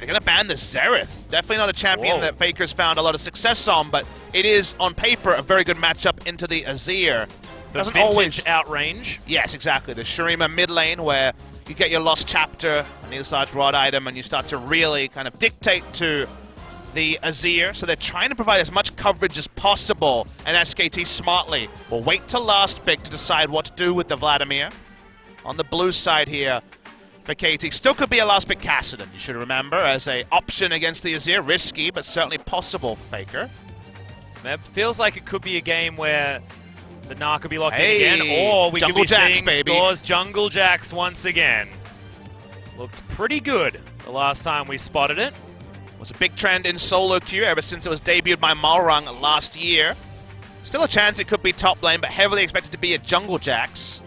They're going to ban the Xerath. Definitely not a champion that Faker's found a lot of success on, but it is, on paper, a very good matchup into the Azir. The vintage outrange. Yes, exactly. The Shurima mid lane where you get your Lost Chapter, a new large rod item, and you start to really kind of dictate to the Azir. So they're trying to provide as much coverage as possible, and SKT smartly will wait till last pick to decide what to do with the Vladimir. On the blue side here, for KT, still could be a last pick Kassadin, you should remember, as a option against the Azir. Risky, but certainly possible for Faker. Smeb, feels like it could be a game where the Gnar could be locked in again, or we could be seeing scores Jungle Jacks once again. Looked pretty good the last time we spotted it. Was a big trend in solo queue ever since it was debuted by Malrung last year. Still a chance it could be top lane, but heavily expected to be a Jungle Jacks.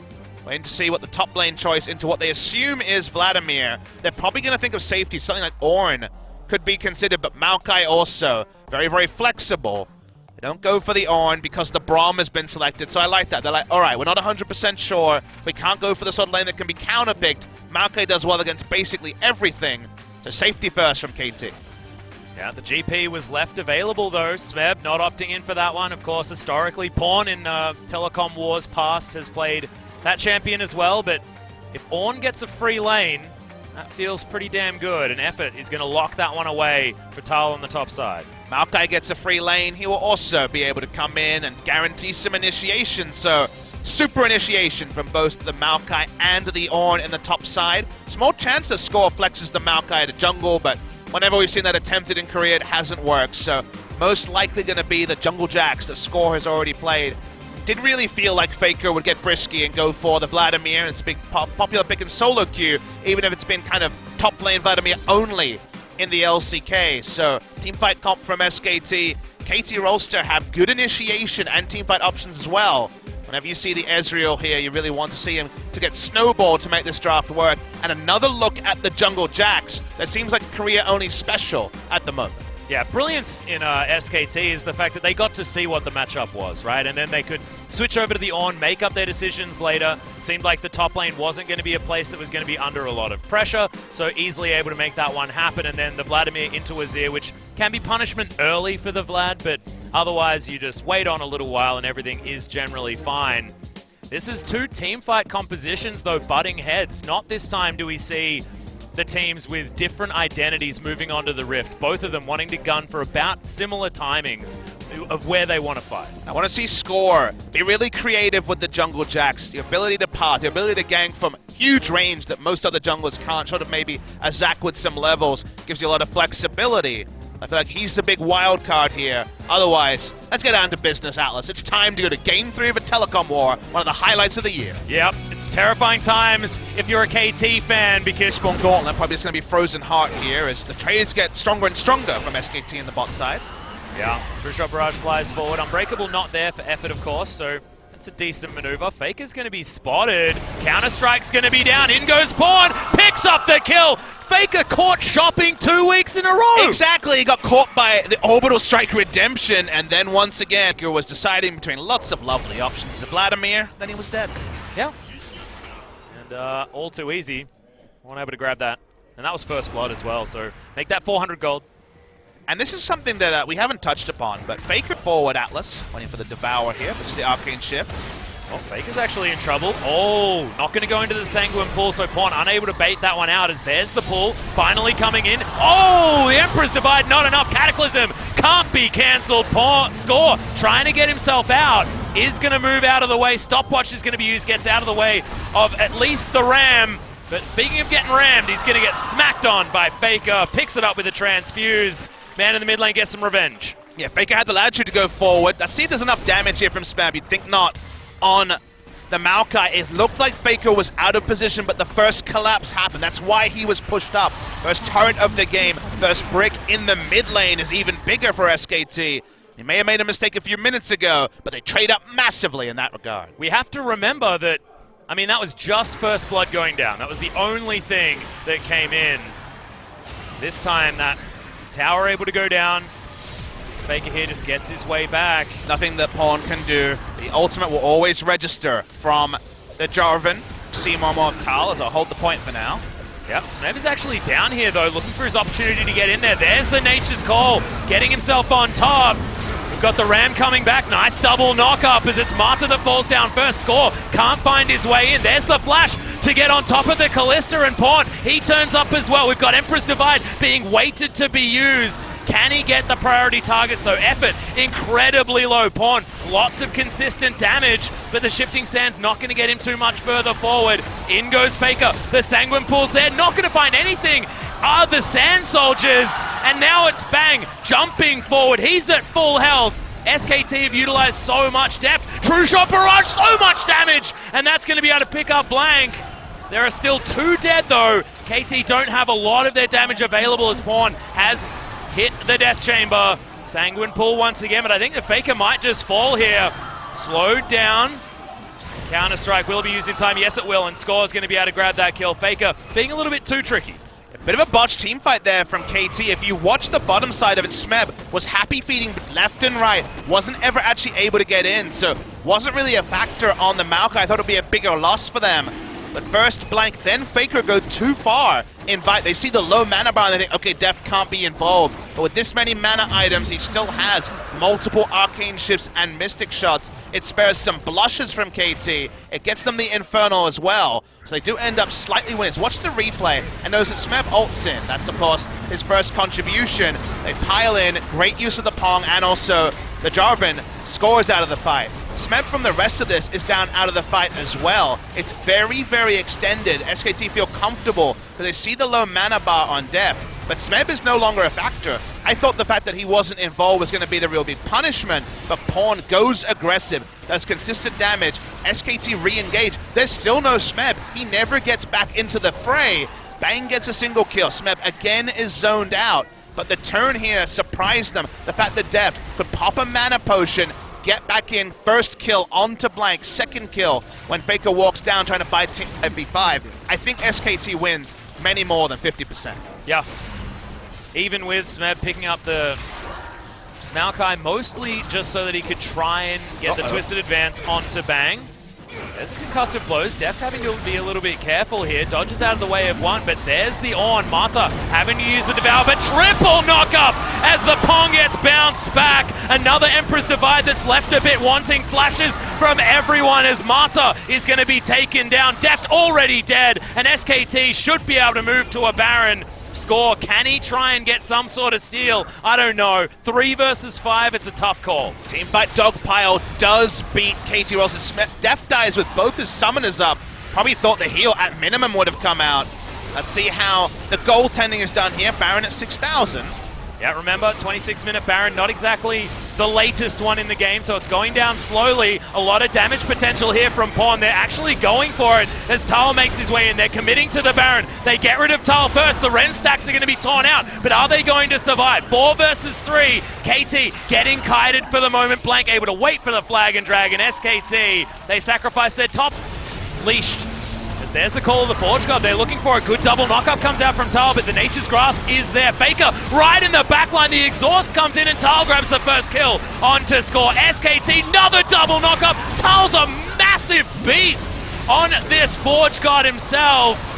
Waiting to see what the top lane choice into what they assume is Vladimir. They're probably going to think of safety. Something like Ornn could be considered, but Maokai also very, very flexible. They don't go for the Ornn because the Braum has been selected, so I like that. They're like, all right, we're not 100% sure. We can't go for the sort of lane that can be counterpicked. Maokai does well against basically everything. So safety first from KT. Yeah, the GP was left available though. Smeb not opting in for that one. Of course, historically, Pawn in Telecom Wars past has played that champion as well, but if Ornn gets a free lane, that feels pretty damn good, and Effort is going to lock that one away for Tal on the top side. Maokai gets a free lane. He will also be able to come in and guarantee some initiation, so super initiation from both the Maokai and the Ornn in the top side. Small chance that Score flexes the Maokai to jungle, but whenever we've seen that attempted in Korea, it hasn't worked, so most likely going to be the Jungle Jacks that Score has already played. Didn't really feel like Faker would get frisky and go for the Vladimir. It's a big popular pick in solo queue, even if it's been kind of top lane Vladimir only in the LCK. So teamfight comp from SKT. KT Rolster have good initiation and teamfight options as well. Whenever you see the Ezreal here, you really want to see him to get snowballed to make this draft work. And another look at the Jungle Jacks. That seems like a Korea-only special at the moment. Yeah, brilliance in SKT is the fact that they got to see what the matchup was, right? And then they could switch over to the Ornn, make up their decisions later. Seemed like the top lane wasn't going to be a place that was going to be under a lot of pressure, so easily able to make that one happen. And then the Vladimir into Azir, which can be punishment early for the Vlad, but otherwise you just wait on a little while and everything is generally fine. This is two teamfight compositions, though, butting heads. Not this time do we see the teams with different identities moving onto the Rift, both of them wanting to gun for about similar timings of where they want to fight. I want to see Score be really creative with the Jungle Jacks, the ability to path, the ability to gank from huge range that most other junglers can't, sort of maybe a Zac with some levels, gives you a lot of flexibility. I feel like he's the big wild card here. Otherwise, let's get down to business, Atlas. It's time to go to Game 3 of a Telecom War, one of the highlights of the year. Yep, it's terrifying times if you're a KT fan, because Spawn Gauntlet probably just going to be frozen heart here as the trades get stronger and stronger from SKT in the bot side. Yeah, True Shot Barrage flies forward. Unbreakable not there for Effort, of course, so that's a decent maneuver. Faker's going to be spotted. Counter-Strike's going to be down. In goes Pawn, picks up the kill. Faker caught shopping 2 weeks in a row. Exactly, he got caught by the Orbital Strike Redemption, and then once again, Faker was deciding between lots of lovely options to Vladimir, then he was dead. Yeah. And all too easy. Weren't able to grab that. And that was first blood as well, so make that 400 gold. And this is something that we haven't touched upon, but Faker forward Atlas, waiting for the Devour here, but just the Arcane Shift. Oh, Faker's actually in trouble. Oh, not going to go into the Sanguine pull, so Pawn unable to bait that one out as there's the pull, finally coming in. Oh, the Emperor's Divide, not enough. Cataclysm can't be cancelled. Pawn, Score, trying to get himself out, is going to move out of the way. Stopwatch is going to be used, gets out of the way of at least the Ram. But speaking of getting rammed, he's going to get smacked on by Faker, picks it up with a Transfuse. Man in the mid lane gets some revenge. Yeah, Faker had the latitude to go forward. Let's see if there's enough damage here from Spam. You'd think not. On the Maokai, it looked like Faker was out of position, but the first collapse happened. That's why he was pushed up. First turret of the game, first brick in the mid lane is even bigger for SKT. They may have made a mistake a few minutes ago, but they trade up massively in that regard. We have to remember that, I mean, that was just first blood going down. That was the only thing that came in. This time, that tower able to go down. Faker here just gets his way back. Nothing that Pawn can do. The ultimate will always register from the Jarvan. See more of Tal as I'll hold the point for now. Yep, Smeb is actually down here though, looking for his opportunity to get in there. There's the Nature's Call, getting himself on top. We've got the Ram coming back, nice double knock-up as it's Mata that falls down first. Score can't find his way in. There's the flash to get on top of the Kalista, and Pawn, he turns up as well. We've got Empress Divide being waited to be used. Can he get the priority targets though? Effort incredibly low. Pawn, lots of consistent damage, but the shifting sand's not going to get him too much further forward. In goes Faker. The Sanguine Pool's there, not going to find anything. Are the Sand Soldiers, and now it's Bang jumping forward. He's at full health. SKT have utilized so much depth. True Shot Barrage, so much damage, and that's going to be able to pick up Blank. There are still 2 dead though. KT don't have a lot of their damage available as Pawn has hit the Death Chamber. Sanguine Pool once again, but I think the Faker might just fall here. Slowed down. Counter-Strike will be used in time. Yes, it will, and Score's going to be able to grab that kill. Faker being a little bit too tricky. Bit of a botched team fight there from KT. If you watch the bottom side of it, Smeb was happy feeding left and right, wasn't ever actually able to get in, so wasn't really a factor on the Maokai. I thought it would be a bigger loss for them. But first Blank, then Faker go too far. They see the low mana bar and they think, okay, Deft can't be involved. But with this many mana items, he still has multiple arcane shifts and mystic shots. It spares some blushes from KT. It gets them the Infernal as well. So they do end up slightly winners. Watch the replay and knows that Smeb ults in. That's, of course, his first contribution. They pile in, great use of the Pong and also the Jarvan scores out of the fight. Smeb from the rest of this is down out of the fight as well. It's very, very extended. SKT feel comfortable because they see the low mana bar on Deft, but Smeb is no longer a factor. I thought the fact that he wasn't involved was going to be the real big punishment, but Pawn goes aggressive, does consistent damage. SKT re-engage. There's still no Smeb. He never gets back into the fray. Bang gets a single kill. Smeb again is zoned out, but the turn here surprised them. The fact that Deft could pop a mana potion, get back in, first kill onto Blank, second kill when Faker walks down trying to buy team 5v5. I think SKT wins many more than 50%. Yeah. Even with Smeb picking up the Maokai, mostly just so that he could try and get the Twisted Advance onto Bang. There's the concussive blows. Deft having to be a little bit careful here. Dodges out of the way of one, but there's the on. Mata having to use the Devour, but triple knock-up as the Pong gets bounced back. Another Empress Divide that's left a bit wanting. Flashes from everyone as Mata is going to be taken down. Deft already dead, and SKT should be able to move to a Baron. Score, can he try and get some sort of steal? I don't know. 3 versus 5, it's a tough call. Teamfight Dogpile does beat KT Rolls. Deft dies with both his summoners up. Probably thought the heal at minimum would have come out. Let's see how the goaltending is done here. Baron at 6,000. Yeah, remember, 26-minute Baron, not exactly the latest one in the game, so it's going down slowly. A lot of damage potential here from Pawn. They're actually going for it as Tal makes his way in. They're committing to the Baron. They get rid of Tal first. The Ren stacks are going to be torn out, but are they going to survive? 4 versus 3. KT getting kited for the moment. Blank able to wait for the flag and drag, and SKT, they sacrifice their top leash. There's the call of the Forge God. They're looking for a good double knockup. Comes out from Tal, but the Nature's Grasp is there. Faker right in the backline. The exhaust comes in and Tal grabs the first kill onto Score. SKT, another double knockup. Tal's a massive beast on this Forge God himself.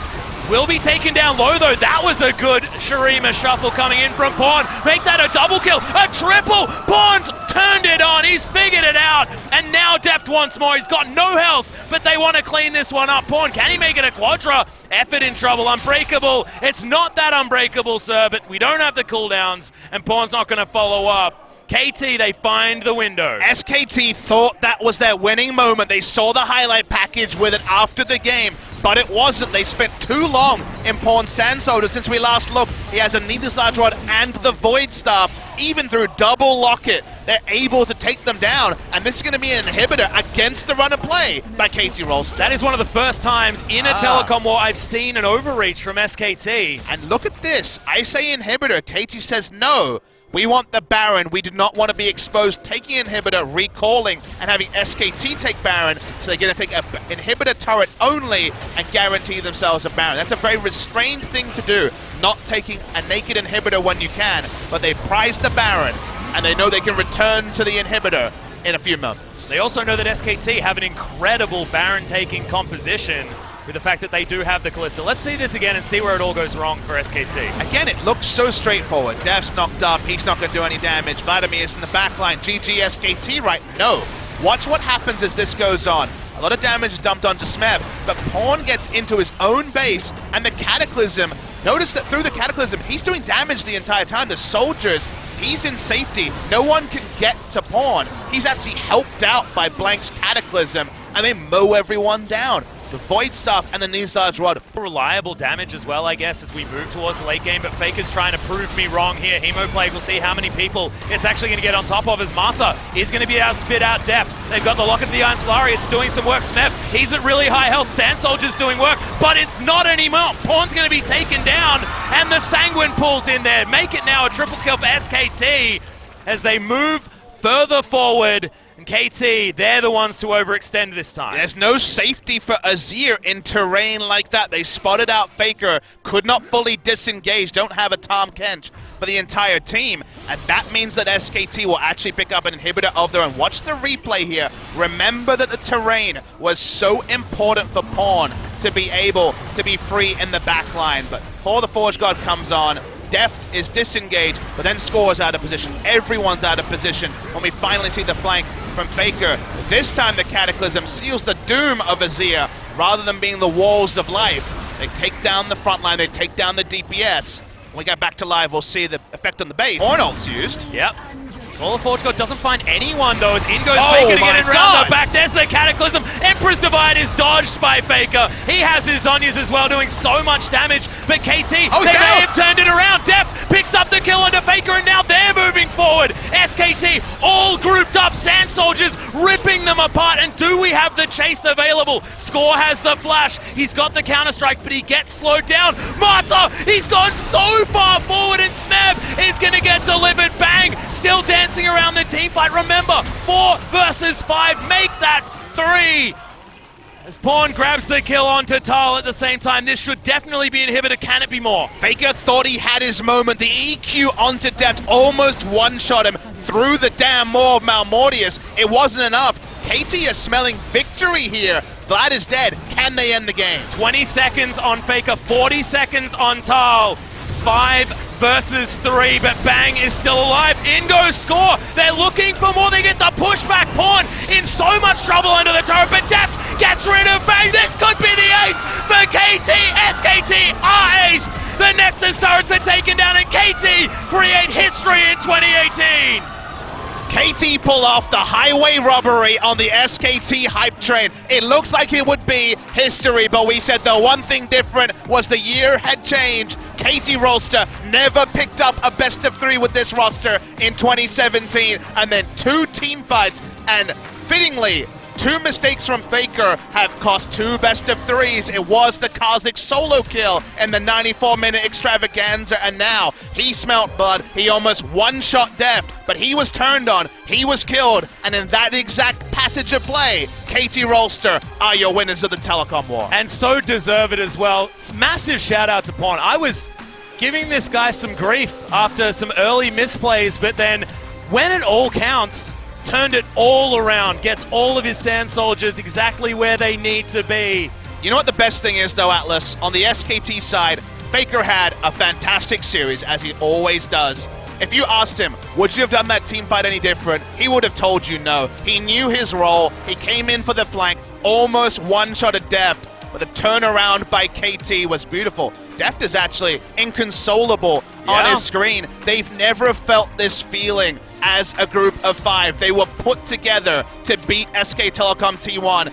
Will be taken down low though. That was a good Shurima shuffle coming in from Pawn. Make that a double kill, a triple. Pawn's turned it on, he's figured it out. And now Deft once more, he's got no health, but they want to clean this one up. Pawn, can he make it a quadra? Effort in trouble, unbreakable. It's not that unbreakable, sir, but we don't have the cooldowns and Pawn's not going to follow up. KT, they find the window. SKT thought that was their winning moment. They saw the highlight package with it after the game, but it wasn't. They spent too long in Pawn Sand Soldier. Since we last looked, he has a Needless Large Rod and the Void Staff. Even through double locket, they're able to take them down, and this is going to be an inhibitor against the run of play by KT Rolston. That is one of the first times in a telecom war I've seen an overreach from SKT. And look at this. I say inhibitor. KT says no. We want the Baron. We do not want to be exposed taking inhibitor, recalling, and having SKT take Baron. So they're going to take an inhibitor turret only and guarantee themselves a Baron. That's a very restrained thing to do, not taking a naked inhibitor when you can. But they prize the Baron, and they know they can return to the inhibitor in a few moments. They also know that SKT have an incredible Baron-taking composition. with the fact that they do have the Callisto. Let's see this again and see where it all goes wrong for SKT. Again, it looks so straightforward. Deft's knocked up, he's not going to do any damage. Vladimir's in the backline. GG SKT right? No. Watch what happens as this goes on. A lot of damage is dumped onto Smeb, but Pawn gets into his own base, and the Cataclysm, notice that through the Cataclysm, he's doing damage the entire time. The soldiers, he's in safety. No one can get to Pawn. He's actually helped out by Blank's Cataclysm, and they mow everyone down. The Void stuff and the Nizar's Rod. Reliable damage as well, I guess, as we move towards the late game, but Faker's trying to prove me wrong here. Hemoplague, we'll see how many people it's actually going to get on top of, as Marta is going to be able to spit out Deft. They've got the Locket of the Iron Solari, it's doing some work. Smep, he's at really high health. Sand Soldier's doing work, but it's not anymore. Pawn's going to be taken down, and the Sanguine pulls in there. Make it now a triple kill for SKT as they move further forward. And KT, they're the ones to overextend this time. There's no safety for Azir in terrain like that. They spotted out Faker, could not fully disengage, don't have a Tahm Kench for the entire team. And that means that SKT will actually pick up an inhibitor of their own. Watch the replay here. Remember that the terrain was so important for Pawn to be able to be free in the backline. But before the Forge God comes on, Deft is disengaged, but then Score's out of position. Everyone's out of position when we finally see the flank from Faker. This time the Cataclysm seals the doom of Azir rather than being the walls of life. They take down the front line, they take down the DPS. When we get back to live, we'll see the effect on the base. Ornult's used. Yep. Well, the Forge God doesn't find anyone, though. As in goes Faker to get in around the back. There's the Cataclysm. Emperor's Divide is dodged by Faker. He has his Zhonya's as well, doing so much damage. But KT, they may have turned it around. Deft picks up the kill onto Faker, and now they're moving forward. SKT all grouped up. Sand Soldiers ripping them apart. And do we have the chase available? Score has the flash. He's got the counter-strike, but he gets slowed down. Marta, he's gone so far forward, and Smeb is going to get delivered. Bang, still dancing around the team fight. Remember, 4 versus 5. Make that 3. As Pawn grabs the kill onto Tal at the same time. This should definitely be inhibitor. Can it be more? Faker thought he had his moment. The EQ onto Deft almost one-shot him through the damn maw of Malmortius. It wasn't enough. KT is smelling victory here. Vlad is dead. Can they end the game? 20 seconds on Faker, 40 seconds on Tal. 5 versus 3, but Bang is still alive. In goes Score. They're looking for more. They get the pushback. Pawn in so much trouble under the turret, but Deft gets rid of Bang. This could be the ace for KT. SKT are aced. The Nexus turrets are taken down, and KT create history in 2018. KT pull off the highway robbery on the SKT hype train. It looks like it would be history, but we said the one thing different was the year had changed. KT roster never picked up a best of 3 with this roster in 2017, and then 2 team fights, and fittingly, 2 mistakes from Faker have cost 2 best of 3s. It was the Kha'Zix solo kill in the 94-minute extravaganza, and now he smelt blood. He almost one-shot Deft, but he was turned on, he was killed, and in that exact passage of play, KT Rolster are your winners of the Telecom War. And so deserve it as well. Massive shout out to Pawn. I was giving this guy some grief after some early misplays, but then when it all counts, turned it all around, gets all of his Sand Soldiers exactly where they need to be. You know what the best thing is though, Atlas? On the SKT side, Faker had a fantastic series, as he always does. If you asked him, would you have done that team fight any different? He would have told you no. He knew his role, he came in for the flank, almost one-shotted Deft, but the turnaround by KT was beautiful. Deft is actually inconsolable on his screen. They've never felt this feeling as a group of 5. They were put together to beat SK Telecom T1.